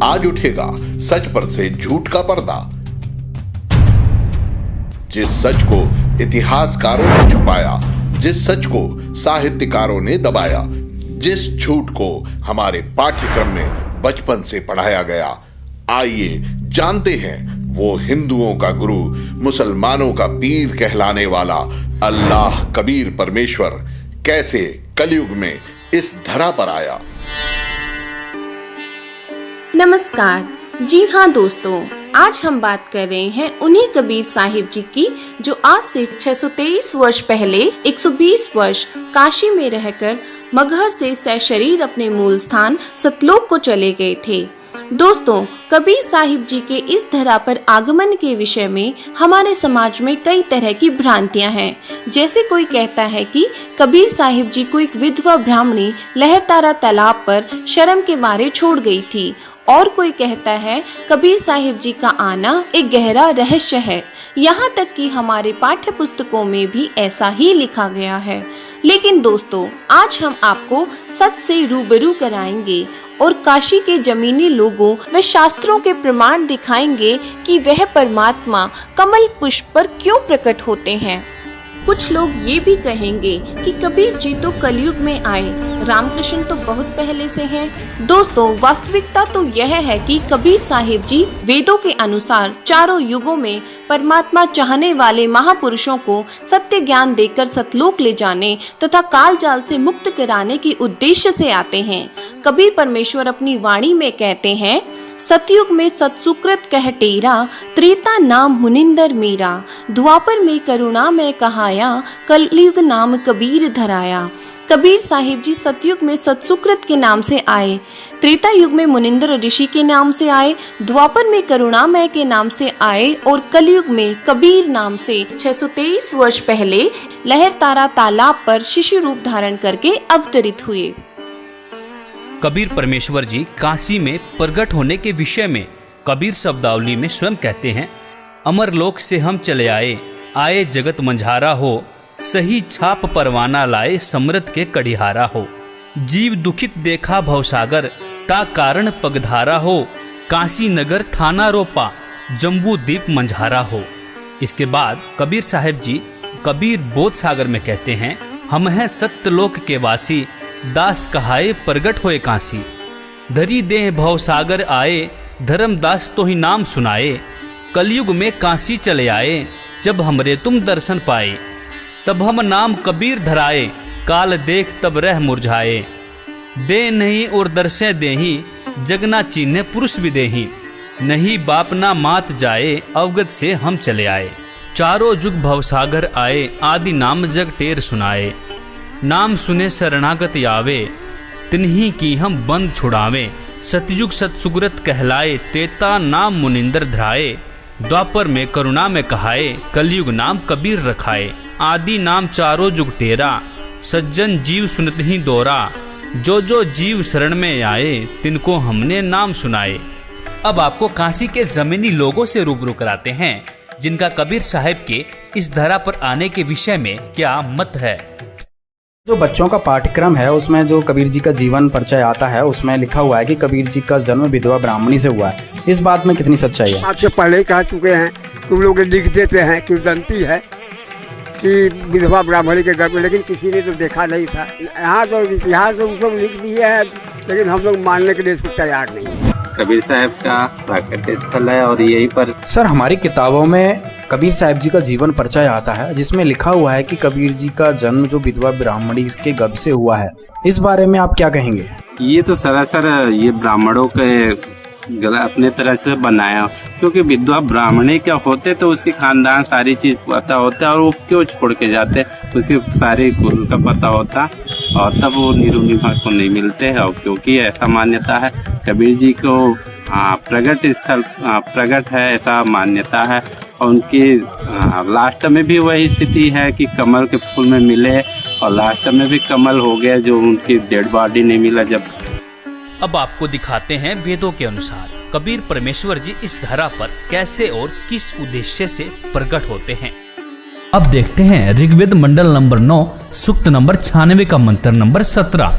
आज उठेगा सच पर से झूठ का पर्दा। जिस सच को इतिहासकारों ने छुपाया, जिस सच को साहित्यकारों ने दबाया, जिस झूठ को हमारे पाठ्यक्रम में बचपन से पढ़ाया गया, आइए जानते हैं वो हिंदुओं का गुरु, मुसलमानों का पीर कहलाने वाला अल्लाह कबीर परमेश्वर कैसे कलयुग में इस धरा पर आया। नमस्कार। जी हाँ दोस्तों, आज हम बात कर रहे हैं उन्हीं कबीर साहिब जी की जो आज से 623 वर्ष पहले 120 वर्ष काशी में रहकर मगहर से सशरीर अपने मूल स्थान सतलोक को चले गए थे। दोस्तों, कबीर साहिब जी के इस धरा पर आगमन के विषय में हमारे समाज में कई तरह की भ्रांतियां हैं। जैसे कोई कहता है कि कबीर साहिब जी को एक विधवा ब्राह्मणी लहरतारा तालाब पर शर्म के मारे छोड़ गई थी, और कोई कहता है कबीर साहिब जी का आना एक गहरा रहस्य है। यहाँ तक कि हमारे पाठ्य पुस्तकों में भी ऐसा ही लिखा गया है। लेकिन दोस्तों, आज हम आपको सच से रूबरू कराएंगे और काशी के जमीनी लोगों व शास्त्रों के प्रमाण दिखाएंगे कि वह परमात्मा कमल पुष्प पर क्यों प्रकट होते हैं। कुछ लोग ये भी कहेंगे कि कबीर जी तो कलयुग में आए, रामकृष्ण तो बहुत पहले से हैं। दोस्तों, वास्तविकता तो यह है कि कबीर साहिब जी वेदों के अनुसार चारों युगों में परमात्मा चाहने वाले महापुरुषों को सत्य ज्ञान देकर सतलोक ले जाने तथा काल जाल से मुक्त कराने के उद्देश्य से आते हैं। कबीर परमेश्वर अपनी वाणी में कहते हैं, सतयुग में सत्सुकृत कह टेरा, त्रेता नाम मुनिंदर मेरा, द्वापर में करुणा में कहाया, कलयुग नाम कबीर धराया। कबीर साहिब जी सतयुग में सत्सुकृत के नाम से आए, त्रेता युग में मुनिंदर ऋषि के नाम से आए, द्वापर में करुणामय के नाम से आए और कलयुग में कबीर नाम से 623 वर्ष पहले लहरतारा तालाब पर शिशु रूप धारण करके अवतरित हुए। कबीर परमेश्वर जी काशी में प्रकट होने के विषय में कबीर शब्दावली में स्वयं कहते हैं, अमरलोक से हम चले आए, आए जगत मंझारा हो, सही छाप परवाना लाए, समृत के कड़िहारा हो। जीव दुखित देखा भवसागर, का कारण पगधारा हो, काशी नगर थाना रोपा, जम्बू द्वीप मंझारा हो। इसके बाद कबीर साहिब जी कबीर बोध सागर में कहते हैं, हम हैं सत्यलोक के वासी, दास कहाए प्रगट होए काशी। धरी देह भवसागर आए, धर्मदास तो ही नाम सुनाए, कलयुग में काशी चले आए, जब हमरे तुम दर्शन पाए। तब हम नाम कबीर धराए, काल देख तब रह मुरझाए। दे नहीं और दर्शे देही, जगना चिन्ह पुरुष विदेही, नहीं बाप ना मात जाए, अवगत से हम चले आए। चारों जुग भवसागर आए, आदि नाम जग टेर सुनाए। नाम सुने शरणागत आवे, तिन्ही की हम बंद छुड़ावे। सतयुग सत्सुग्रत कहलाए, तेता नाम मुनिंदर धराए। द्वापर में करुणा में कहाए, कलयुग नाम कबीर रखाए। आदि नाम चारों जुग टेरा, सज्जन जीव सुनत ही दोरा। जो जो जीव शरण में आए, तिनको हमने नाम सुनाए। अब आपको काशी के जमीनी लोगों से रूबरू कराते हैं, जिनका कबीर साहिब के इस धरा पर आने के विषय में क्या मत है। जो बच्चों का पाठ्यक्रम है उसमें जो कबीर जी का जीवन परिचय आता है, उसमें लिखा हुआ है कि कबीर जी का जन्म विधवा ब्राह्मणी से हुआ है। इस बात में कितनी सच्चाई है? आपसे पहले ही कह चुके हैं, कुछ लोग लिख देते हैं किंवदंती है कि विधवा ब्राह्मणी के घर में, लेकिन किसी ने तो देखा नहीं था। यहाँ तो इतिहास तो सब लिख दिए है, लेकिन हम लोग मानने के लिए इसको तैयार नहीं है। कबीर साहब का प्राकट्य स्थल है और यहीं पर सर हमारी किताबों में कबीर साहब जी का जीवन परिचय आता है, जिसमें लिखा हुआ है कि कबीर जी का जन्म जो विधवा ब्राह्मणी के गर्भ से हुआ है। इस बारे में आप क्या कहेंगे? ये तो सरासर ये ब्राह्मणों के अपने तरह से बनाया, क्योंकि विधवा ब्राह्मणी क्या होते तो उसकी खानदान सारी चीज पता होता है और वो क्यों छोड़ के जाते, उसकी सारी कुल का पता होता और तब वो नीरू निभा को नहीं मिलते हैं। और क्योंकि ऐसा मान्यता है, कबीर जी को प्रगट स्थल प्रगट है ऐसा मान्यता है। और उनकी लास्ट में भी वही स्थिति है कि कमल के फूल में मिले और लास्ट में भी कमल हो गया, जो उनकी डेड बॉडी नहीं मिला जब। अब आपको दिखाते हैं वेदों के अनुसार कबीर परमेश्वर जी इस धरा पर कैसे और किस उद्देश्य से प्रकट होते हैं। अब देखते हैं ऋग्वेद मंडल नंबर 9 सूक्त नंबर 96 का मंत्र नंबर 17।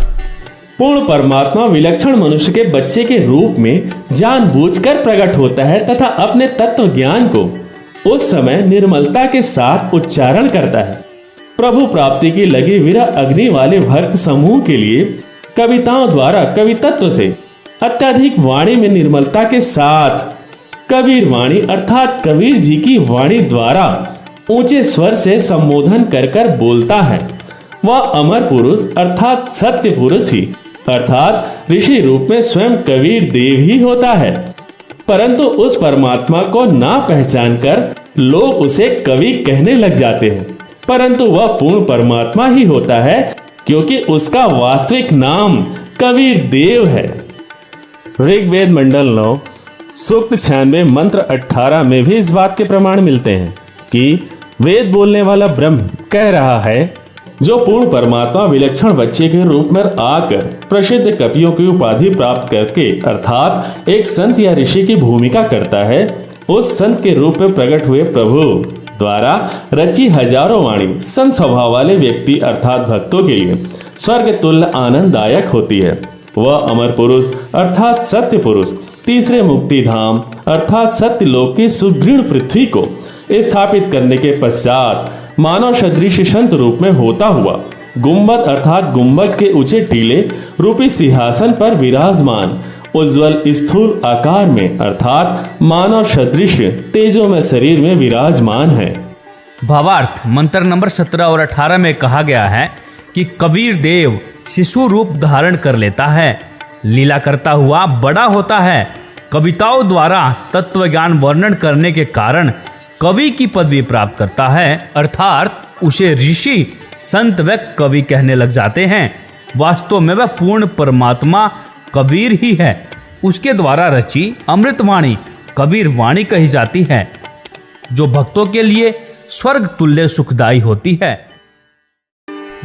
पूर्ण परमात्मा विलक्षण मनुष्य के बच्चे के रूप में जानबूझकर प्रकट होता है तथा अपने तत्व ज्ञान को उस समय निर्मलता के साथ उच्चारण करता है। प्रभु प्राप्ति की लगी विरह अग्नि वाले भक्त समूह के लिए कविताओं द्वारा कवितत्व से अत्यधिक वाणी में निर्मलता के साथ कबीर वाणी अर्थात कबीर जी की वाणी द्वारा ऊंचे स्वर से संबोधन कर कर बोलता है। वह अमर पुरुष अर्थात सत्य पुरुष ही अर्थात ऋषि रूप में स्वयं कबीर देव ही होता है, परंतु उस परमात्मा को ना पहचान कर लोग उसे कवि कहने लग जाते हैं, परंतु वह पूर्ण परमात्मा ही होता है क्योंकि उसका वास्तविक नाम कबीर देव है। ऋग्वेद मंडल 9 सूक्त 96 मंत्र 18 में भी इस बात के प्रमाण मिलते हैं कि वेद बोलने वाला ब्रह्म कह रहा है, जो पूर्ण परमात्मा विलक्षण बच्चे के रूप में आकर प्रसिद्ध कवियों की उपाधि प्राप्त करके अर्थात एक संत या ऋषि की भूमिका करता है, उस संत के रूप में प्रकट हुए प्रभु द्वारा रची हजारों वाणी संत स्वभाव वाले व्यक्ति अर्थात भक्तों के लिए स्वर्ग तुल्य आनंददायक होती है। वह अमर पुरुष अर्थात सत्य पुरुष तीसरे मुक्ति धाम अर्थात सत्य लोक की सुदृढ़ पृथ्वी को स्थापित करने के पश्चात मानव सदृश संत रूप में होता हुआ गुम्बद अर्थात गुम्बज के ऊंचे टीले रूपी सिंहासन पर विराजमान उज्जवल स्थूल आकार में अर्थात मानव सदृश तेजो में शरीर में विराजमान है। भावार्थ मंत्र नंबर 17 और 18 में कहा गया है कि कबीर देव शिशु रूप धारण कर लेता है, लीला करता हुआ बड़ा होता है। कविताओं द्वारा तत्व ज्ञान वर्णन करने के कारण कवि की पदवी प्राप्त करता है, अर्थात उसे ऋषि संत व कवि कहने लग जाते हैं। वास्तव में वह पूर्ण परमात्मा कबीर ही है। उसके द्वारा रची अमृतवाणी कबीर वाणी कही जाती है, जो भक्तों के लिए स्वर्ग तुल्य सुखदायी होती है।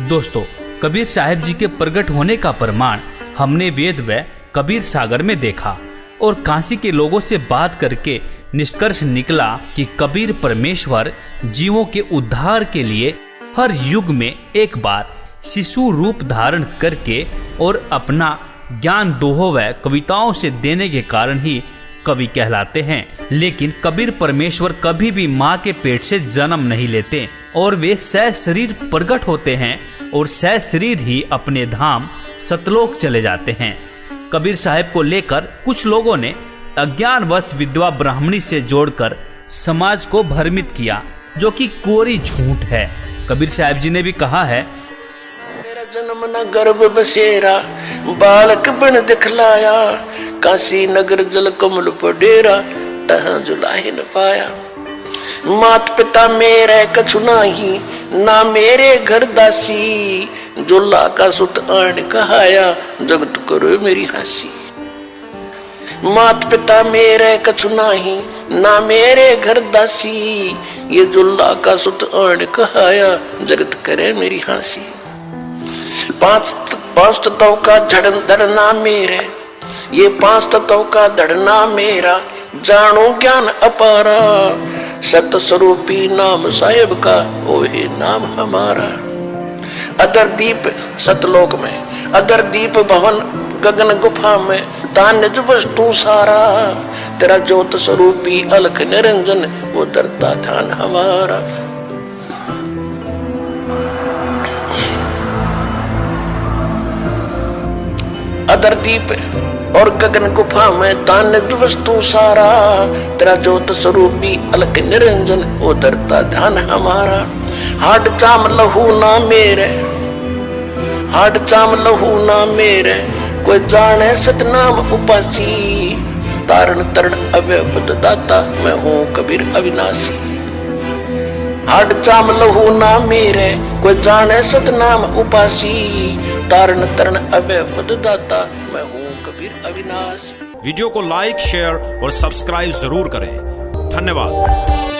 दोस्तों, कबीर साहिब जी के प्रकट होने का प्रमाण हमने वेद व कबीर सागर में देखा और काशी के लोगों से बात करके निष्कर्ष निकला कि कबीर परमेश्वर जीवों के उद्धार के लिए हर युग में एक बार शिशु रूप धारण करके और अपना ज्ञान दोहों व कविताओं से देने के कारण ही कवि कहलाते हैं। लेकिन कबीर परमेश्वर कभी भी माँ के पेट से जन्म नहीं लेते और वे सह शरीर प्रकट होते हैं और सह शरीर ही अपने धाम सतलोक चले जाते हैं। कबीर साहब को लेकर कुछ लोगों ने अज्ञानवश विधवा ब्राह्मणी से जोड़कर समाज को भ्रमित किया, जो कि कोरी झूठ है। कबीर साहब जी ने भी कहा है, मेरा जन्म न गर्भ बसेरा बालक बन दिखलाया, काशी नगर जल कमल पर डेरा तहाँ जुलाहे न पाया। मात पिता मेरे कछु नाही ना मेरे घर दासी, जोला का सुत आन कहाया जगत करो मेरी हंसी। मात पिता मेरे कछु नाही ना मेरे घर दासी, ये जुल्ला का सुत आन कहाया जगत करे मेरी हंसी। पांच तत्वों का धड़ना मेरे, ये पांच तत्वों का धड़ना मेरा, जानो ज्ञान अपारा, सत स्वरूपी नाम साहेब का ओहे नाम हमारा। अदर दीप सतलोक में, अदर दीप भवन गगन गुफा में, तान्य वस्तु सारा, तेरा ज्योत स्वरूपी अलख निरंजन वो दरता ध्यान हमारा। अदर दीप और गगन गुफा में तान्य वस्तु सारा, तेरा ज्योत स्वरूपी अलख निरंजन वो दरता ध्यान हमारा। हाड चाम लहू ना मेरे, हाड चाम लहू ना मेरे, कोई जाने सतनाम उपासी, तारण तरण अभय दाता मैं हूँ कबीर अविनाशी। हाड चाम लहू ना मेरे, कोई जाने सतनाम उपासी, तारण तरण अभय दाता मैं हूँ कबीर अविनाशी। वीडियो को लाइक, शेयर और सब्सक्राइब जरूर करें। धन्यवाद।